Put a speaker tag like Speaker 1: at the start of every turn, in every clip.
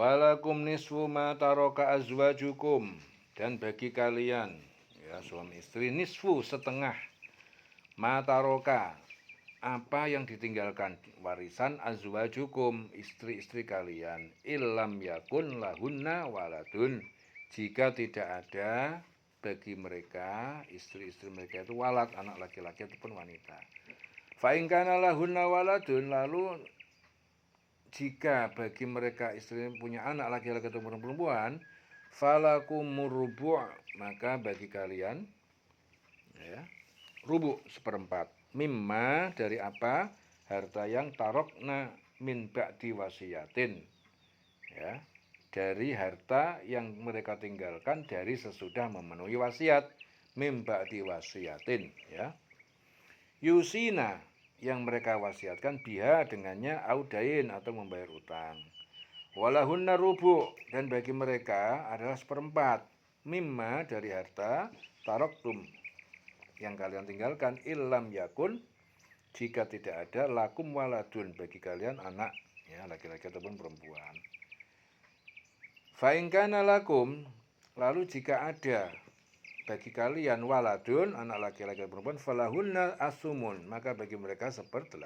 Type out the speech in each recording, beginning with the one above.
Speaker 1: Walakum nisfu ma taraka azwajukum, dan bagi kalian ya suami istri nisfu setengah ma taroka apa yang ditinggalkan warisan azwajukum istri-istri kalian illam yakun lahunna waladun jika tidak ada bagi mereka istri-istri mereka itu walad anak laki-laki ataupun wanita. Fa in kana lahunna waladun, lalu jika bagi mereka istri punya anak laki-laki atau perempuan, falakum rubu', maka bagi kalian ya, rubu' seperempat. Mimma dari apa? Harta yang tarokna min ba'di wasiyatin. Ya, dari harta yang mereka tinggalkan dari sesudah memenuhi wasiat. Min ba'di wasiyatin, ya. Yusina, yang mereka wasiatkan biha dengannya audain atau membayar utang. Walahunna rubu', dan bagi mereka adalah seperempat. Mimma dari harta taroktum yang kalian tinggalkan illam yakun jika tidak ada lakum waladun bagi kalian anak ya laki-laki ataupun perempuan. Fa in kana lakum, lalu jika ada bagi kalian waladun anak laki-laki perempuan falahunna asumun, maka bagi mereka 1/8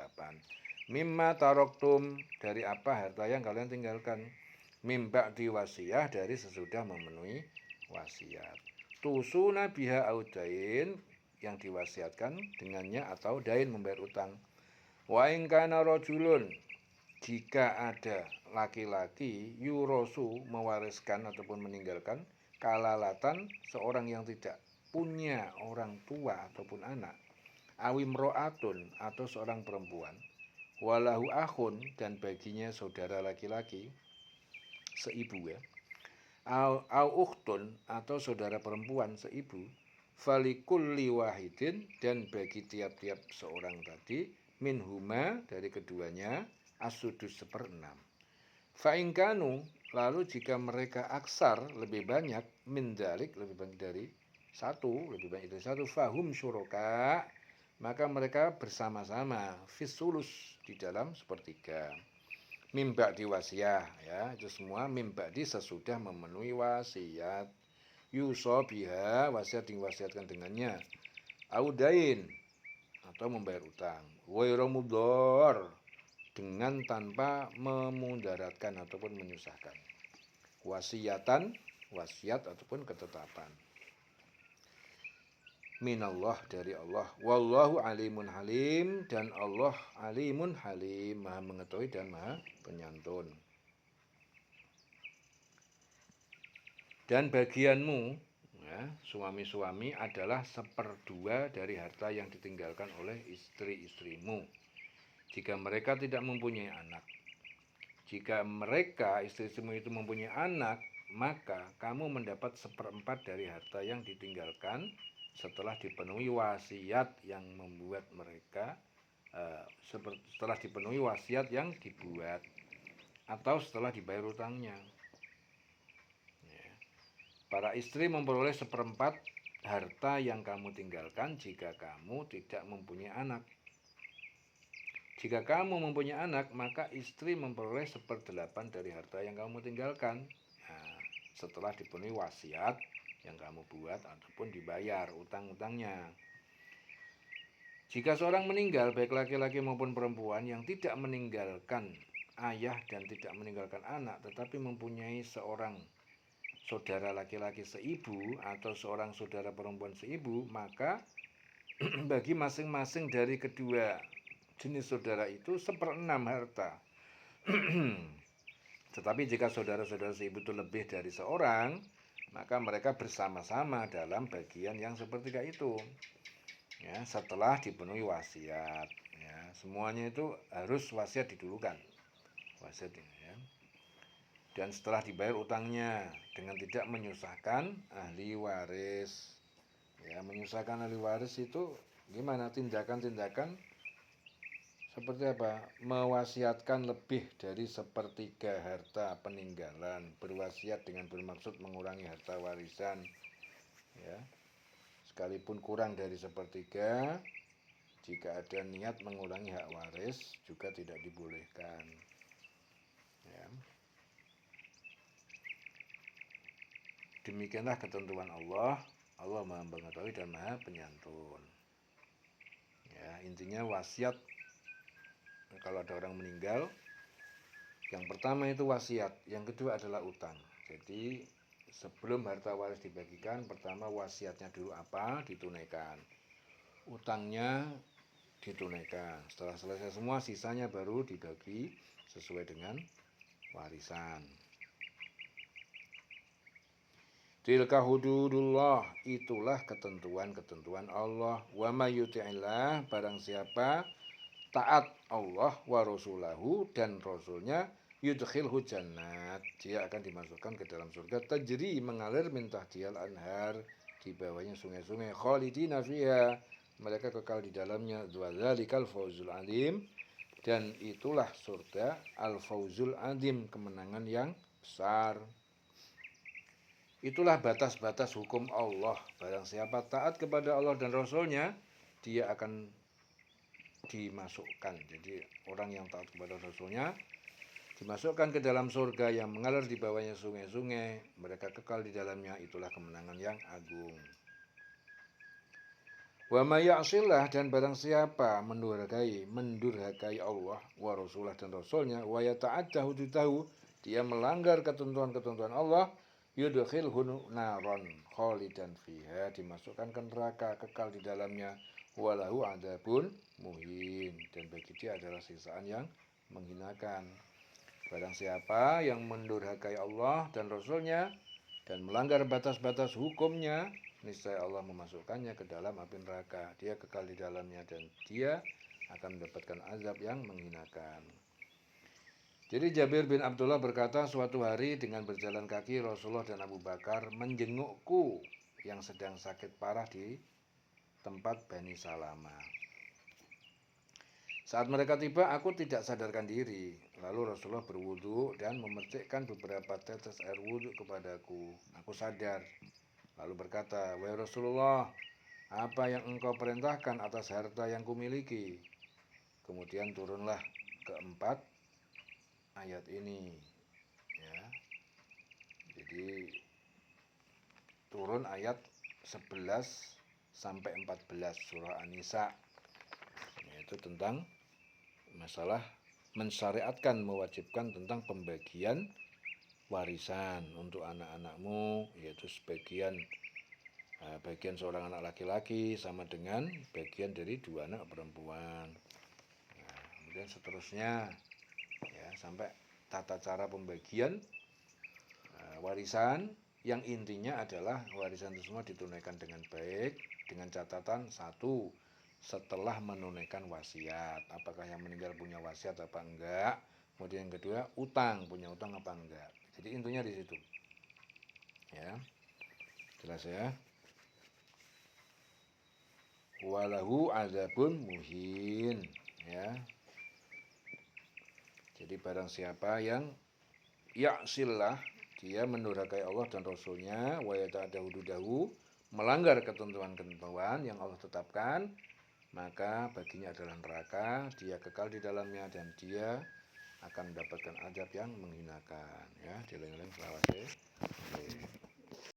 Speaker 1: mimma taroktum dari apa harta yang kalian tinggalkan mim ba'di wasiyah dari sesudah memenuhi wasiat. Tusuna biha audain yang diwasiatkan dengannya atau dain membayar utang. Wa in kana rajulun, jika ada laki-laki yurosu mewariskan ataupun meninggalkan kalalatan seorang yang tidak punya orang tua ataupun anak, awimro'atun atau seorang perempuan, walahu akhun dan baginya saudara laki-laki seibu ya, au ukhtun atau saudara perempuan seibu, falikulli wahidin dan bagi tiap-tiap seorang tadi minhuma dari keduanya as-sudus 1/6. Fa in kanu, lalu jika mereka aksar lebih banyak min dalik lebih banyak dari satu fahum syuraka, maka mereka bersama-sama fisulus di dalam 1/3 mimba di wasiat ya, itu semua mimba di sesudah memenuhi wasiat. Yuso biha, wasiat diwasiatkan dengannya, audain atau membayar utang, wairomudor dengan tanpa memudaratkan ataupun menyusahkan, wasiatan wasiat ataupun ketetapan. Minallah dari Allah, wallahu alimun halim, dan Allah alimun halim, maha mengetahui dan maha penyantun. Dan bagianmu ya, suami-suami adalah 1/2 dari harta yang ditinggalkan oleh istri-istrimu jika mereka tidak mempunyai anak. Jika mereka istri-istrimu itu mempunyai anak, maka kamu mendapat 1/4 dari harta yang ditinggalkan setelah dipenuhi wasiat yang membuat mereka setelah dipenuhi wasiat yang dibuat atau setelah dibayar utangnya. Para istri memperoleh 1/4 harta yang kamu tinggalkan jika kamu tidak mempunyai anak. Jika kamu mempunyai anak, maka istri memperoleh 1/8 dari harta yang kamu tinggalkan. Nah, setelah dipenuhi wasiat yang kamu buat ataupun dibayar utang-utangnya. Jika seorang meninggal, baik laki-laki maupun perempuan, yang tidak meninggalkan ayah dan tidak meninggalkan anak, tetapi mempunyai seorang saudara laki-laki seibu atau seorang saudara perempuan seibu, maka bagi masing-masing dari kedua jenis saudara itu 1/6 harta. Tetapi jika saudara-saudara seibu itu lebih dari seorang, maka mereka bersama-sama dalam bagian yang 1/3 itu. Ya, setelah dipenuhi wasiat. Ya, semuanya itu harus wasiat didulukan. Wasiat ya. Dan setelah dibayar utangnya dengan tidak menyusahkan ahli waris. Ya, menyusahkan ahli waris itu gimana? Tindakan-tindakan seperti apa? Mewasiatkan lebih dari 1/3 harta peninggalan, berwasiat dengan bermaksud mengurangi harta warisan. Ya. Sekalipun kurang dari 1/3, jika ada niat mengurangi hak waris juga tidak dibolehkan. Ya. Demikianlah ketentuan Allah. Allah Maha Mengetahui dan Maha Penyantun. Ya, intinya wasiat, kalau ada orang meninggal, yang pertama itu wasiat, yang kedua adalah utang. Jadi sebelum harta waris dibagikan, pertama wasiatnya dulu apa, ditunaikan. Utangnya ditunaikan. Setelah selesai semua, sisanya baru dibagi sesuai dengan warisan. Tilka hududullah, itulah ketentuan-ketentuan Allah. Wa may yuti'illah, barang siapa taat Allah wa rasulahu dan rasulnya, yudkhilhu jannat, dia akan dimasukkan ke dalam surga, tajri, mengalir min tahtihal anhar, di bawahnya sungai-sungai, khalidina fiha, mereka kekal di dalamnya, dzalikal fawzul alim, dan itulah surga al fawzul adim, kemenangan yang besar. Itulah batas-batas hukum Allah. Barang siapa taat kepada Allah dan Rasulnya, dia akan dimasukkan. Jadi orang yang taat kepada Rasulnya dimasukkan ke dalam surga yang mengalir di bawahnya sungai-sungai, mereka kekal di dalamnya, itulah kemenangan yang agung. Wa may ya'sillah, dan barang siapa mendurhakai Allah wa rasulah dan rasulnya, wa yata'adda hududahu, dia melanggar ketentuan-ketentuan Allah, yudkhilhu naron khalidan fiha, dimasukkan ke neraka, kekal di dalamnya, walahu adzabun muhin, dan bagi dia adalah siksaan yang menghinakan. Barang siapa yang mendurhakai Allah dan Rasulnya dan melanggar batas-batas hukumnya, niscaya Allah memasukkannya ke dalam api neraka. Dia kekal di dalamnya dan dia akan mendapatkan azab yang menghinakan. Jadi Jabir bin Abdullah berkata, suatu hari dengan berjalan kaki Rasulullah dan Abu Bakar menjengukku yang sedang sakit parah di tempat Bani Salamah. Saat mereka tiba, aku tidak sadarkan diri. Lalu Rasulullah berwudu dan memercikkan beberapa tetes air wudu kepadaku. Aku sadar. Lalu berkata, wahai Rasulullah, apa yang engkau perintahkan atas harta yang kumiliki? Kemudian turunlah keempat ayat ini. Ya. Jadi turun ayat 11 sampai 14 surah An-Nisa. Yaitu tentang masalah mensyariatkan, mewajibkan tentang pembagian warisan untuk anak-anakmu, yaitu bagian seorang anak laki-laki sama dengan bagian dari dua anak perempuan. Nah, kemudian seterusnya ya, sampai tata cara pembagian warisan, yang intinya adalah warisan itu semua ditunaikan dengan baik, dengan catatan satu, setelah menunaikan wasiat, apakah yang meninggal punya wasiat apa enggak. Kemudian yang kedua, punya utang apa enggak. Jadi intinya di situ. Ya. Jelas ya. Walahu azabun muhin, ya. Jadi barang siapa yang ya'sillah, dia mendurhakai Allah dan Rasulnya, wa yata'adda hududahu, melanggar ketentuan-ketentuan yang Allah tetapkan, maka baginya adalah neraka, dia kekal di dalamnya dan dia akan mendapatkan azab yang menghinakan. Ya, dieling-eling selawase.